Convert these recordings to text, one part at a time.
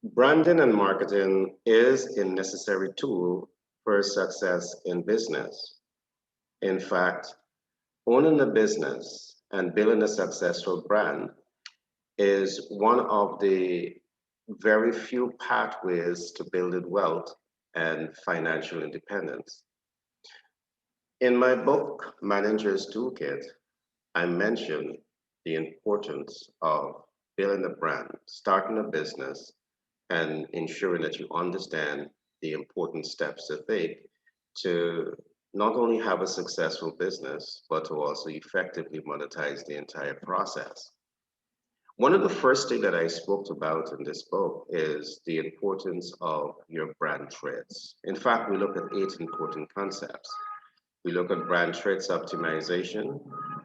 Branding and marketing is a necessary tool for success in business. In fact, owning a business and building a successful brand is one of the very few pathways to building wealth and financial independence. In my book, Manager's Toolkit, I mentioned the importance of building a brand, starting a business, and ensuring that you understand the important steps to take to not only have a successful business, but to also effectively monetize the entire process. One of the first things that I spoke about in this book is the importance of your brand traits. In fact, we look at eight important concepts. We look at brand traits optimization.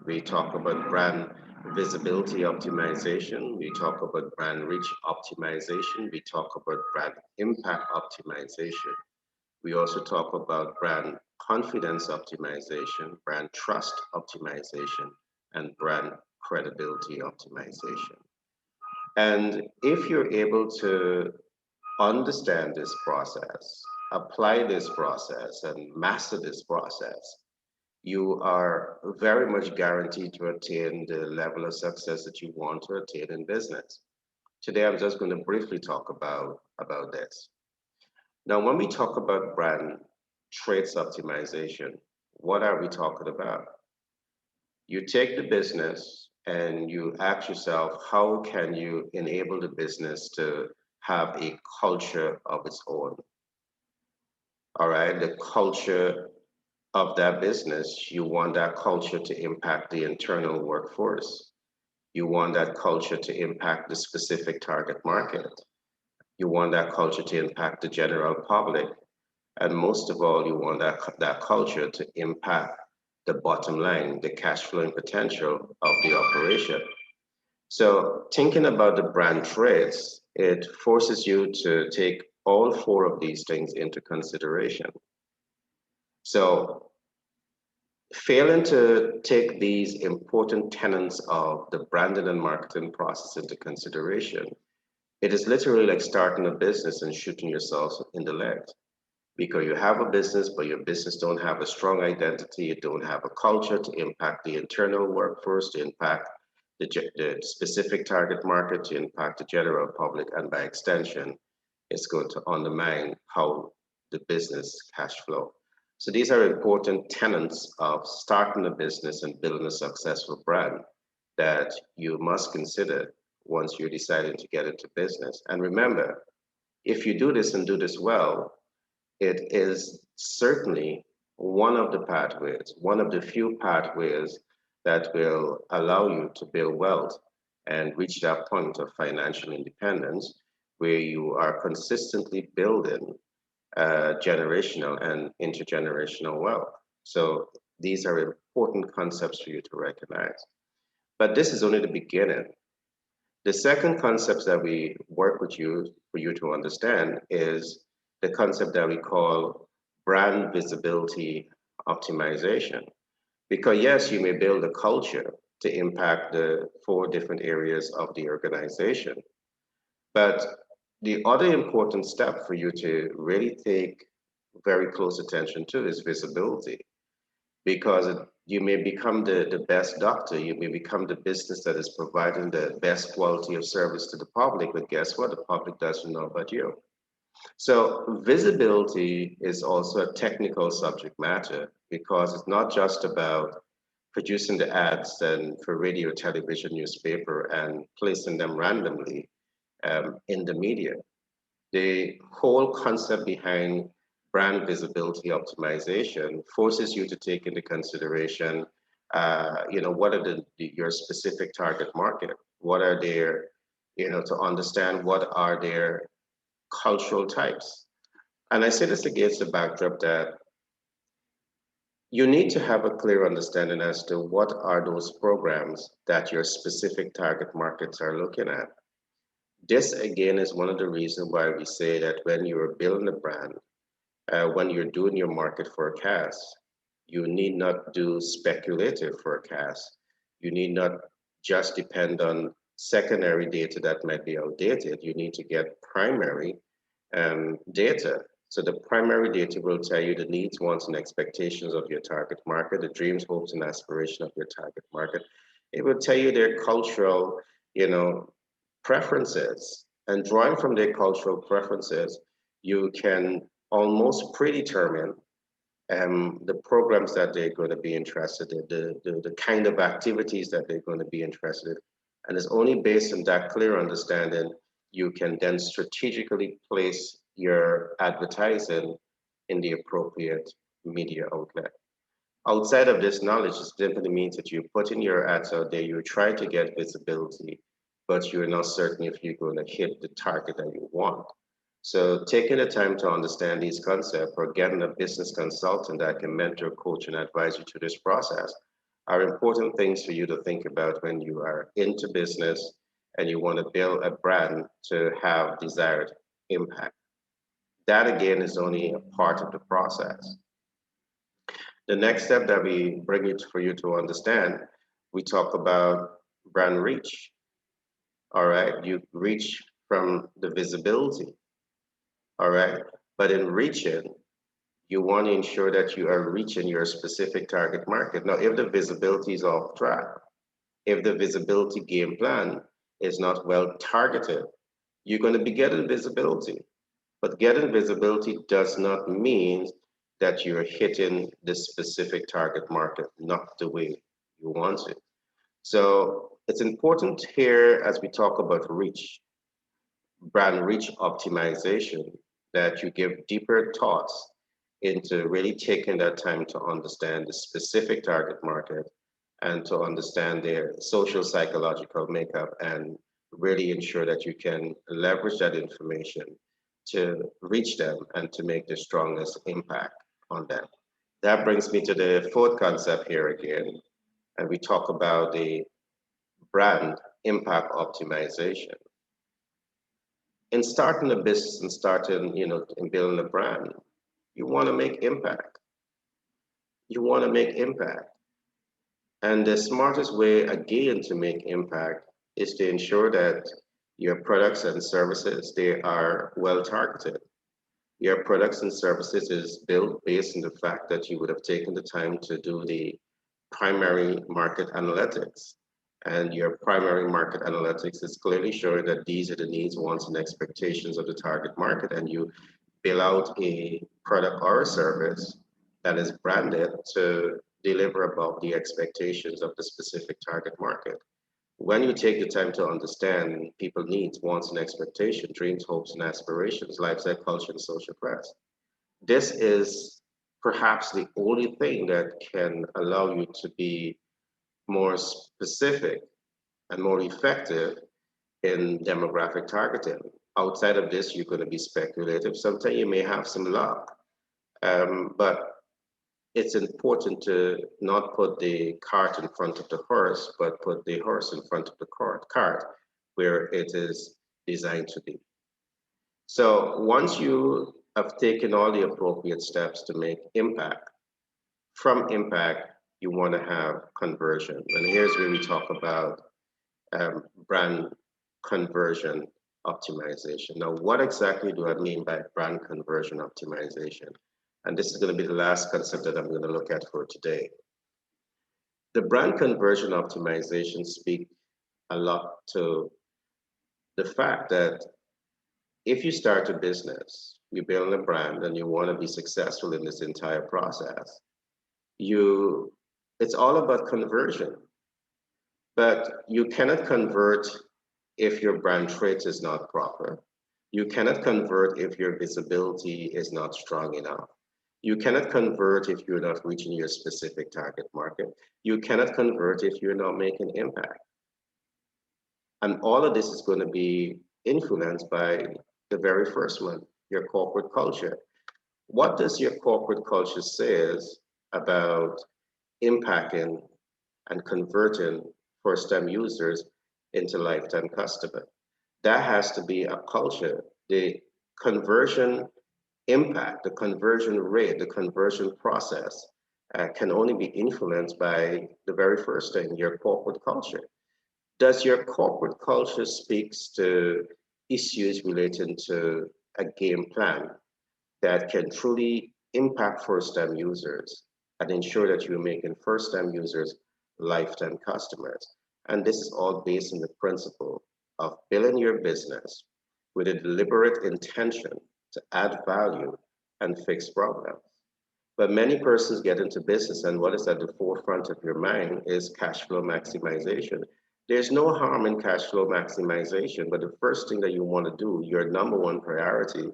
We talk about brand visibility optimization. We talk about brand reach optimization. We talk about brand impact optimization. We also talk about brand confidence optimization, brand trust optimization, and brand credibility optimization. And if you're able to understand this process, apply this process, and master this process, you are very much guaranteed to attain the level of success that you want to attain in business. Today, I'm just going to briefly talk about this. Now, when we talk about brand traits optimization, what are we talking about? You take the business and you ask yourself, how can you enable the business to have a culture of its own? All right, the culture of that business, you want that culture to impact the internal workforce. You want that culture to impact the specific target market. You want that culture to impact the general public. And most of all, you want that culture to impact the bottom line, the cash flowing potential of the operation. So thinking about the brand traits, it forces you to take all four of these things into consideration. So failing to take these important tenets of the branding and marketing process into consideration, it is literally like starting a business and shooting yourself in the leg. Because you have a business, but your business don't have a strong identity, you don't have a culture to impact the internal workforce, to impact the specific target market, to impact the general public, and by extension, it's going to undermine how the business cash flow. So these are important tenets of starting a business and building a successful brand that you must consider once you're deciding to get into business. And remember, if you do this and do this well, it is certainly one of the pathways, one of the few pathways that will allow you to build wealth and reach that point of financial independence where you are consistently building generational and intergenerational wealth. So these are important concepts for you to recognize. But this is only the beginning. The second concept that we work with you for you to understand is the concept that we call brand visibility optimization. Because yes, you may build a culture to impact the four different areas of the organization, but the other important step for you to really take very close attention to is visibility, because you may become the best doctor, you may become the business that is providing the best quality of service to the public, but guess what? The public doesn't know about you. So visibility is also a technical subject matter because it's not just about producing the ads and for radio, television, newspaper, and placing them randomly in the media. The whole concept behind brand visibility optimization forces you to take into consideration, what are your specific target market? What are their, to understand what are their cultural types. And I say this against the backdrop that you need to have a clear understanding as to what are those programs that your specific target markets are looking at. This again is one of the reasons why we say that when you're building a brand, when you're doing your market forecast, you need not do speculative forecasts. You need not just depend on secondary data that might be outdated. You need to get primary data. So the primary data will tell you the needs, wants, and expectations of your target market, the dreams, hopes, and aspirations of your target market. It will tell you their cultural, preferences. And drawing from their cultural preferences, you can almost predetermine the programs that they're going to be interested in, the kind of activities that they're going to be interested in. And it's only based on that clear understanding you can then strategically place your advertising in the appropriate media outlet. Outside of this knowledge, it simply means that you put in your ads out there, you try to get visibility, but you're not certain if you're going to hit the target that you want. So taking the time to understand these concepts or getting a business consultant that can mentor, coach, and advise you through this process are important things for you to think about when you are into business and you want to build a brand to have desired impact. That again is only a part of the process. The next step that we bring it for you to understand, we talk about brand reach. All right, you reach from the visibility. All right, but in reaching, you want to ensure that you are reaching your specific target market. Now, if the visibility is off track, if the visibility game plan is not well targeted, you're going to be getting visibility. But getting visibility does not mean that you're hitting the specific target market, not the way you want it. So it's important here as we talk about reach, brand reach optimization, that you give deeper thoughts into really taking that time to understand the specific target market and to understand their social psychological makeup and really ensure that you can leverage that information to reach them and to make the strongest impact on them. That brings me to the fourth concept here again, and we talk about the brand impact optimization. In starting a business and starting, in building a brand, you want to make impact. You want to make impact. And the smartest way, again, to make impact is to ensure that your products and services, they are well targeted. Your products and services is built based on the fact that you would have taken the time to do the primary market analytics. And your primary market analytics is clearly showing that these are the needs, wants, and expectations of the target market. And you build out a product or a service that is branded to deliver above the expectations of the specific target market. When you take the time to understand people's needs, wants, and expectations, dreams, hopes, and aspirations, lifestyle, culture, and social class, this is perhaps the only thing that can allow you to be more specific and more effective in demographic targeting. Outside of this, you're going to be speculative. Sometimes you may have some luck, but it's important to not put the cart in front of the horse, but put the horse in front of the cart where it is designed to be. So once you have taken all the appropriate steps to make impact, from impact, you want to have conversion. And here's where we talk about brand conversion optimization. Now, what exactly do I mean by brand conversion optimization? And this is going to be the last concept that I'm going to look at for today. The brand conversion optimization speaks a lot to the fact that if you start a business, you build a brand and you want to be successful in this entire process, it's all about conversion. But you cannot convert if your brand trait is not proper. You cannot convert if your visibility is not strong enough. You cannot convert if you're not reaching your specific target market. You cannot convert if you're not making impact. And all of this is going to be influenced by the very first one, your corporate culture. What does your corporate culture says about impacting and converting first-time users into lifetime customer? That has to be a culture. The conversion impact, the conversion rate, the conversion process can only be influenced by the very first thing, your corporate culture. Does your corporate culture speaks to issues relating to a game plan that can truly impact first-time users and ensure that you're making first-time users lifetime customers? And this is all based on the principle of building your business with a deliberate intention to add value and fix problems. But many persons get into business, and what is at the forefront of your mind is cash flow maximization. There's no harm in cash flow maximization, but the first thing that you want to do, your number one priority,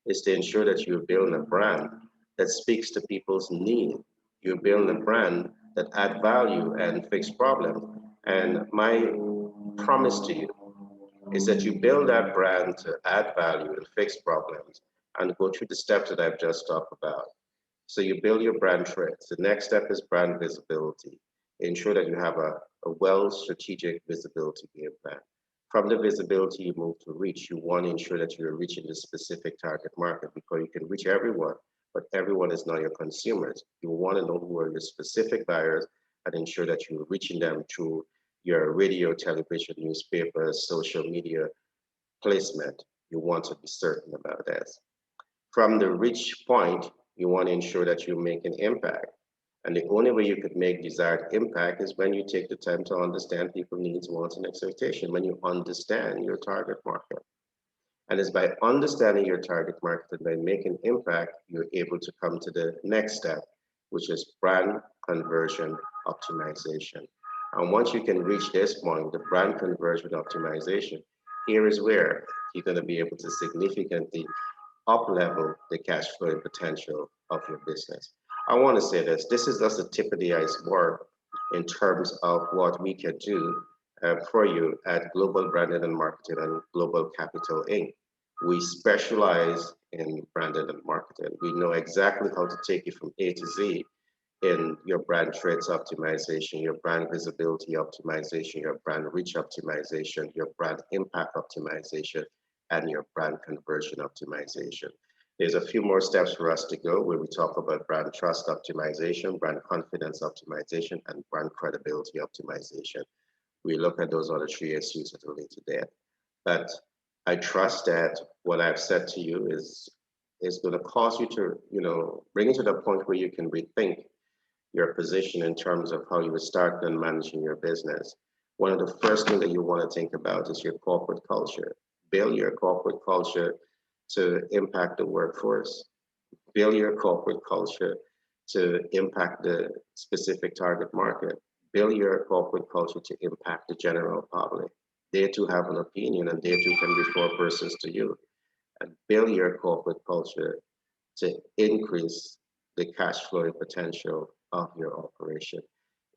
is to ensure that you're building a brand that speaks to people's need. You're building a brand that add value and fix problems. And my promise to you is that you build that brand to add value and fix problems and go through the steps that I've just talked about. So you build your brand traits. The next step is brand visibility. Ensure that you have a well strategic visibility game plan. From the visibility, you move to reach. You want to ensure that you're reaching the specific target market because you can reach everyone, but everyone is not your consumers. You want to know who are your specific buyers and ensure that you're reaching them through your radio, television, newspapers, social media placement. You want to be certain about that. From the reach point, you want to ensure that you make an impact. And the only way you could make desired impact is when you take the time to understand people's needs, wants, and expectations, when you understand your target market. And it's by understanding your target market and by making impact, you're able to come to the next step, which is brand conversion optimization. And once you can reach this point, the brand conversion optimization, here is where you're going to be able to significantly up level the cash flow potential of your business. I want to say this is just the tip of the iceberg in terms of what we can do for you at Global Branding and Marketing and Global Capital Inc. We specialize in branding and marketing. We know exactly how to take you from A to Z in your brand traits optimization, your brand visibility optimization, your brand reach optimization, your brand impact optimization, and your brand conversion optimization. There's a few more steps for us to go where we talk about brand trust optimization, brand confidence optimization, and brand credibility optimization. We look at those other three issues at a later date. But I trust that what I've said to you is going to cause you to, bring you to the point where you can rethink your position in terms of how you would start and managing your business. One of the first things that you want to think about is your corporate culture. Build your corporate culture to impact the workforce. Build your corporate culture to impact the specific target market. Build your corporate culture to impact the general public. They too have an opinion and they too can refer persons to you. And build your corporate culture to increase the cash flow potential of your operation.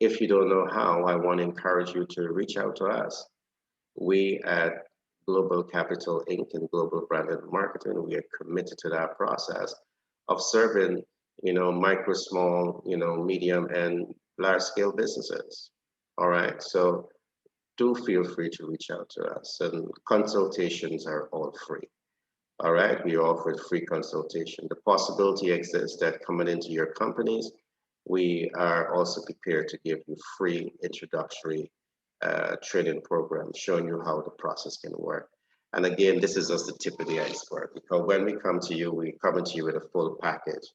If you don't know how, I want to encourage you to reach out to us. We at Global Capital Inc. and Global Branded Marketing, we are committed to that process of serving, micro, small, medium and large scale businesses. All right. So do feel free to reach out to us, and consultations are all free. All right. We offer free consultation. The possibility exists that coming into your companies, we are also prepared to give you free introductory training program showing you how the process can work. And again, this is just the tip of the iceberg because when we come to you, we come to you with a full package.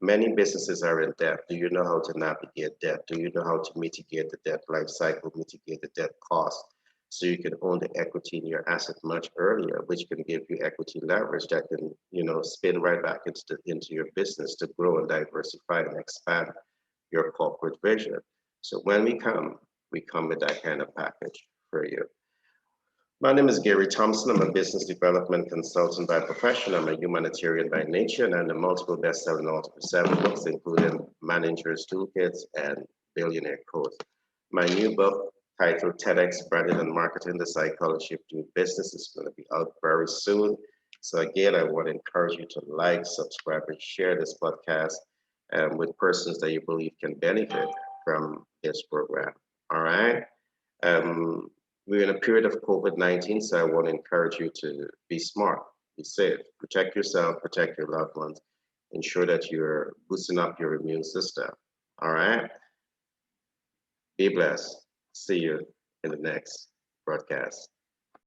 Many businesses are in debt. Do you know how to navigate debt? Do you know how to mitigate the debt life cycle, mitigate the debt cost? So you can own the equity in your asset much earlier, which can give you equity leverage that can, spin right back into your business to grow and diversify and expand your corporate vision. So when we come with that kind of package for you. My name is Gary Thompson. I'm a business development consultant by profession. I'm a humanitarian by nature, and I'm the multiple best-selling author for 7 books, including Manager's Toolkits and Billionaire Code. My new book, titled TEDx Branding and Marketing, The Psychology of Doing Business, is going to be out very soon. So again, I want to encourage you to like, subscribe, and share this podcast with persons that you believe can benefit from this program. All right. We're in a period of COVID-19, so I want to encourage you to be smart, be safe, protect yourself, protect your loved ones, ensure that you're boosting up your immune system. All right. Be blessed. See you in the next broadcast.